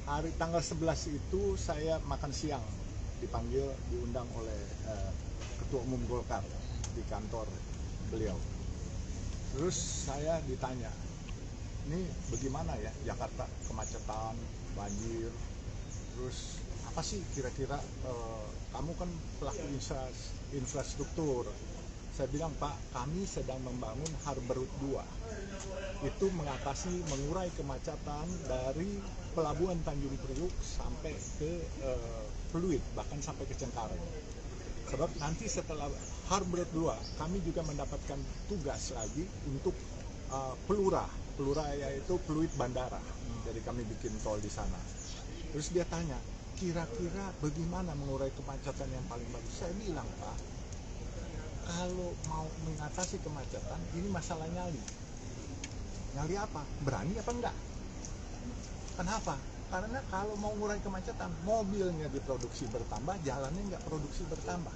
hari tanggal 11 itu saya makan siang, diundang oleh Ketua Umum Golkar di kantor beliau. Terus saya ditanya, ini bagaimana ya Jakarta, kemacetan, banjir, terus apa sih kira-kira, kamu kan pelaku infrastruktur. Saya bilang, Pak, kami sedang membangun Harbor Route 2. Itu mengurai kemacetan dari Pelabuhan Tanjung Priuk sampai ke Pluit, bahkan sampai ke Cengkareng. Sebab nanti setelah Harbor Route 2, kami juga mendapatkan tugas lagi untuk Pelura yaitu Pluit Bandara. Jadi kami bikin tol di sana. Terus dia tanya, kira-kira bagaimana mengurai kemacetan yang paling bagus? Saya bilang, Pak, kalau mau mengatasi kemacetan, ini masalah nyali. Nyali apa? Berani apa enggak? Kenapa? Karena kalau mau mengurai kemacetan, mobilnya diproduksi bertambah, jalannya enggak produksi bertambah.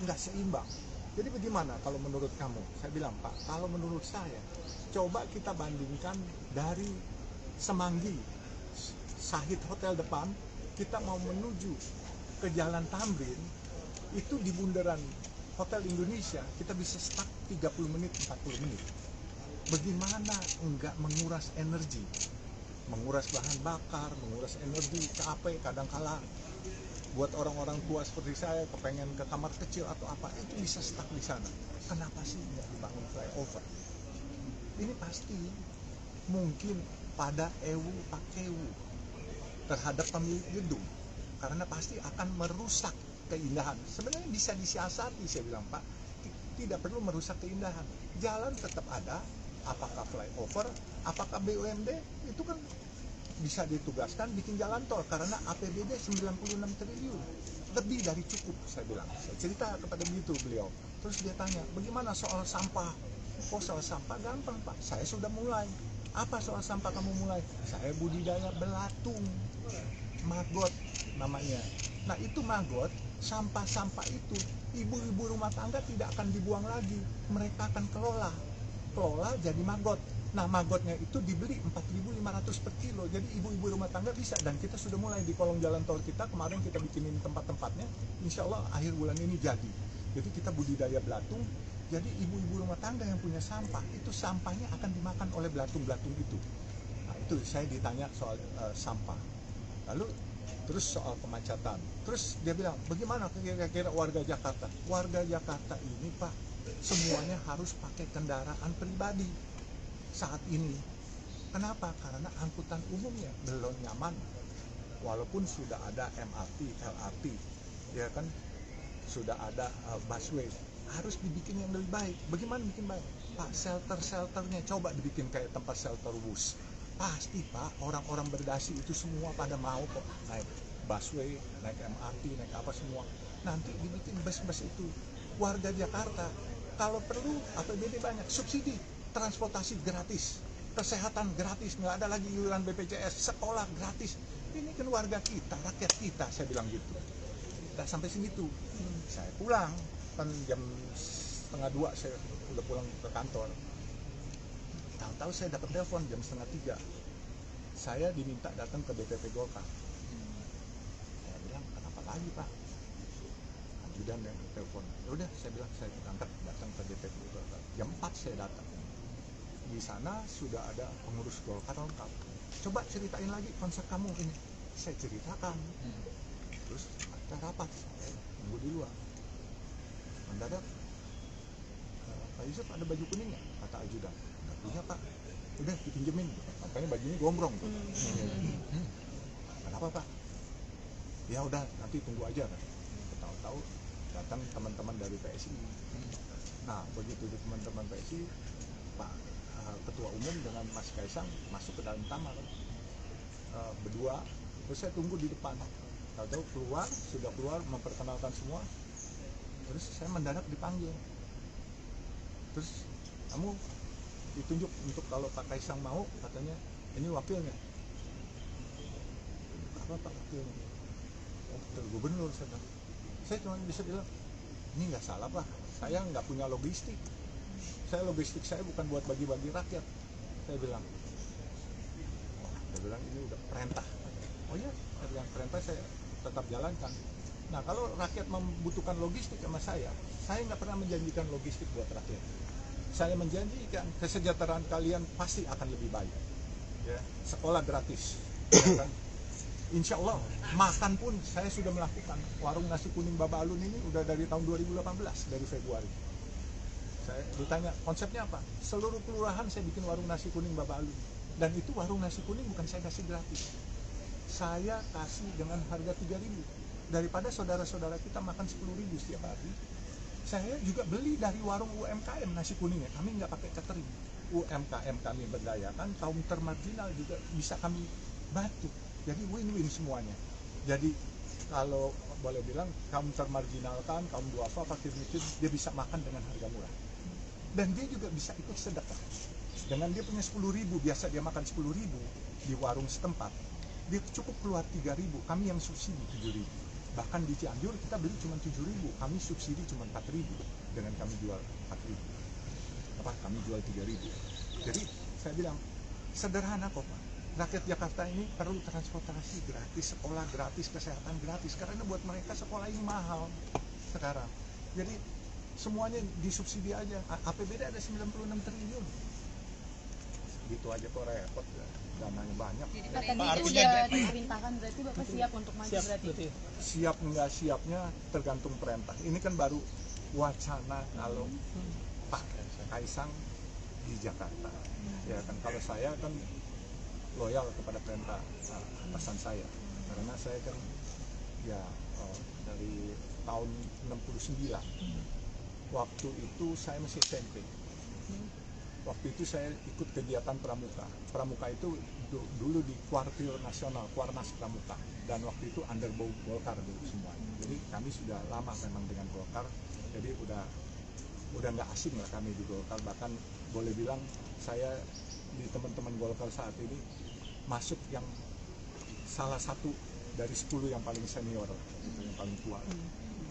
Enggak seimbang. Jadi bagaimana kalau menurut kamu? Saya bilang, Pak, kalau menurut saya, coba kita bandingkan dari Semanggi, Sahid Hotel depan, kita mau menuju ke Jalan Tamrin, itu di bundaran Hotel Indonesia, kita bisa stuck 30 menit, 40 menit. Bagaimana enggak menguras energi? Menguras bahan bakar, menguras energi, capek kadang-kala. Buat orang-orang tua seperti saya, kepengen ke kamar kecil atau apa, itu bisa stuck di sana. Kenapa sih enggak dibangun flyover? Ini pasti mungkin pada ewu pakewu terhadap pemilik gedung, karena pasti akan merusak keindahan. Sebenarnya bisa disiasati, saya bilang, Pak, tidak perlu merusak keindahan. Jalan tetap ada, apakah flyover, apakah BUMD, itu kan bisa ditugaskan bikin jalan tol, karena APBD 96 triliun, lebih dari cukup, saya bilang. Saya cerita kepada begitu beliau. Terus dia tanya, bagaimana soal sampah? Oh, soal sampah gampang, Pak, saya sudah mulai. Apa soal sampah kamu mulai? Saya budidaya belatung, maggot namanya. Nah, itu maggot, sampah-sampah itu ibu-ibu rumah tangga tidak akan dibuang lagi, mereka akan kelola jadi maggot. Nah, maggotnya itu dibeli 4.500 per kilo, jadi ibu-ibu rumah tangga bisa. Dan kita sudah mulai di kolong jalan tol kita, kemarin kita bikinin tempat-tempatnya, insya Allah akhir bulan ini jadi. Jadi kita budidaya belatung, jadi ibu-ibu rumah tangga yang punya sampah, itu sampahnya akan dimakan oleh belatung-belatung itu. Nah, itu saya ditanya soal sampah. Lalu terus soal kemacetan. Terus dia bilang, bagaimana kira-kira warga Jakarta? Warga Jakarta ini, Pak, semuanya harus pakai kendaraan pribadi saat ini. Kenapa? Karena angkutan umumnya belum nyaman. Walaupun sudah ada MRT, LRT, ya kan, sudah ada busway, harus dibikin yang lebih baik. Bagaimana bikin baik? Pak, shelter-shelternya coba dibikin kayak tempat shelter bus. Pasti, Pak, orang-orang berdasi itu semua pada mau kok naik busway, naik MRT, naik apa semua. Nanti dibikin bus-bus itu. Warga Jakarta, kalau perlu APBD banyak, subsidi, transportasi gratis, kesehatan gratis, nggak ada lagi iuran BPJS, sekolah gratis. Ini kan warga kita, rakyat kita, saya bilang gitu. Nah, sampai sini tuh, saya pulang, kan jam 1:30 saya udah pulang ke kantor. Tahu-tahu saya dapat telepon jam 2:30. Saya diminta datang ke DPP Golkar. Saya bilang, kenapa lagi, Pak? Ajudan yang telepon. Ya udah, saya bilang saya berangkat datang ke DPP Golkar. Jam 4 saya datang. Di sana sudah ada pengurus Golkar lengkap. Coba ceritain lagi konsep kamu ini. Saya ceritakan. Terus kita rapat, tunggu di luar. Mendadak, Pak Yusuf ada baju kuning nggak? Kata ajudan. Nggak punya, Pak. Udah dipinjemin. Makanya bajunya gombrong. Kenapa, Pak? Ya udah, nanti tunggu aja. Tahu-tahu datang teman-teman dari PSI. Nah, begitu teman-teman PSI, Pak Ketua Umum dengan Mas Kaisang masuk ke dalam kamar berdua. Terus saya tunggu di depan. Tahu-tahu sudah keluar memperkenalkan semua. Terus saya mendadak dipanggil. Terus kamu ditunjuk untuk kalau Pak Kaisang mau, katanya ini wakilnya. Apa Pak wakilnya? Oh, wakil gubernur. Saya cuma bisa bilang, ini nggak salah, Pak, saya nggak punya logistik. Logistik saya bukan buat bagi-bagi rakyat. Saya bilang ini udah perintah. Oh iya, saya bilang perintah saya tetap jalankan. Nah kalau rakyat membutuhkan logistik sama saya nggak pernah menjanjikan logistik buat rakyat. Saya menjanjikan kesejahteraan kalian pasti akan lebih baik. Ya, sekolah gratis. Ya kan? Insya Allah, makan pun saya sudah melakukan. Warung nasi kuning Baba Alun ini udah dari tahun 2018, dari Februari. Saya ditanya, konsepnya apa? Seluruh kelurahan saya bikin warung nasi kuning Baba Alun. Dan itu warung nasi kuning bukan saya kasih gratis. Saya kasih dengan harga 3.000. Daripada saudara-saudara kita makan 10.000 setiap hari. Saya juga beli dari warung UMKM nasi kuningnya. Kami nggak pakai catering. UMKM kami berdayakan, kaum termarginal juga bisa kami bantu. Jadi win-win semuanya. Jadi kalau boleh bilang kaum termarginalkan, kaum duafa, fakir miskin, dia bisa makan dengan harga murah. Dan dia juga bisa ikut sedekah. Dengan dia punya 10.000, biasa dia makan 10.000 di warung setempat. Dia cukup keluar 3.000, kami yang subsidi 7.000. Bahkan di Cianjur kita beli cuma 7.000, kami subsidi cuma 4.000 dengan kami jual 4.000. Kami jual 3.000. Jadi saya bilang sederhana kok Pak. Rakyat Jakarta ini perlu transportasi gratis, sekolah gratis, kesehatan gratis. Karena buat mereka sekolah ini mahal sekarang. Jadi semuanya disubsidi aja. APBD ada 96 triliun. Gitu aja kok repot. Dananya banyak. Tadi itu udah diperintahkan, berarti Bapak siap untuk maju berarti? Siap nggak siapnya tergantung perintah. Ini kan baru wacana kalau Pak Kaisang di Jakarta. Ya kan kalau saya kan loyal kepada perintah atasan saya, karena saya kan ya dari tahun 69 waktu itu saya masih SMP. Waktu itu saya ikut kegiatan Pramuka. Pramuka itu dulu di Kuartil Nasional, Kuarnas Pramuka, dan waktu itu underbow Golkar dulu semua. Jadi kami sudah lama memang dengan Golkar, jadi udah nggak asing lah kami di Golkar. Bahkan boleh bilang saya di teman-teman Golkar saat ini masuk yang salah satu dari 10 yang paling senior, yang paling tua.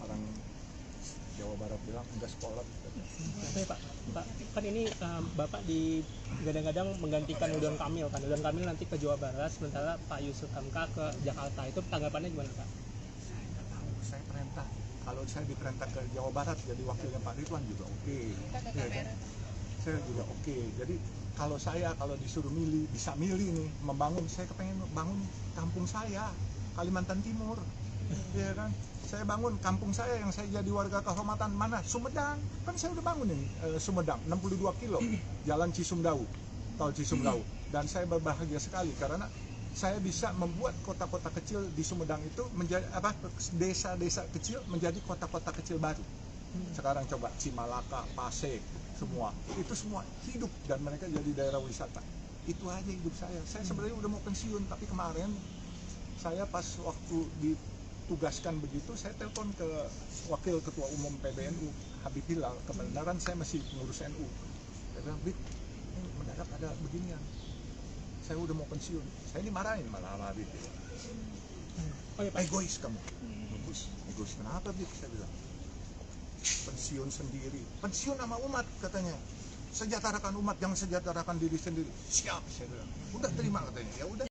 Orang Jawa Barat bilang enggak sekolah. Oke Pak, kan ini Bapak kadang-kadang menggantikan Ridwan Kamil kan. Ridwan Kamil nanti ke Jawa Barat, sementara Pak Yusuf Hamka ke Jakarta. Itu tanggapannya gimana Pak? Saya nggak tahu, saya perintah. Kalau saya diperintah ke Jawa Barat jadi wakilnya Pak Ridwan juga oke. Ya, kan? Saya juga oke. Jadi kalau disuruh milih, bisa milih nih, membangun, saya kepengen bangun kampung saya, Kalimantan Timur. Ya kan? Saya bangun kampung saya yang saya jadi warga kehormatan, mana? Sumedang. Kan saya udah bangun nih, Sumedang, 62 kilo, Jalan Cisumdawu, tol Cisumdawu. Dan saya berbahagia sekali karena saya bisa membuat kota-kota kecil di Sumedang itu menjadi desa-desa kecil menjadi kota-kota kecil baru. Sekarang coba Cimalaka, Pasek, semua itu semua hidup dan mereka jadi daerah wisata. Itu aja hidup saya. Saya sebenarnya udah mau pensiun, tapi kemarin saya pas waktu ditugaskan begitu, saya telepon ke Wakil Ketua Umum PBNU Habib Hilal, kebenaran saya masih pengurus NU. Saya bilang, Bib, mendadak ada beginian, saya udah mau pensiun. Saya dimarahin malah sama Habib. Oh, ya, Pak. Egois kamu. Egois kenapa Bib? Saya bilang, pensiun sendiri, pensiun sama umat katanya. Sejahterakan umat, jangan sejahterakan diri sendiri. Siap, saya bilang. Udah terima katanya. Ya udah.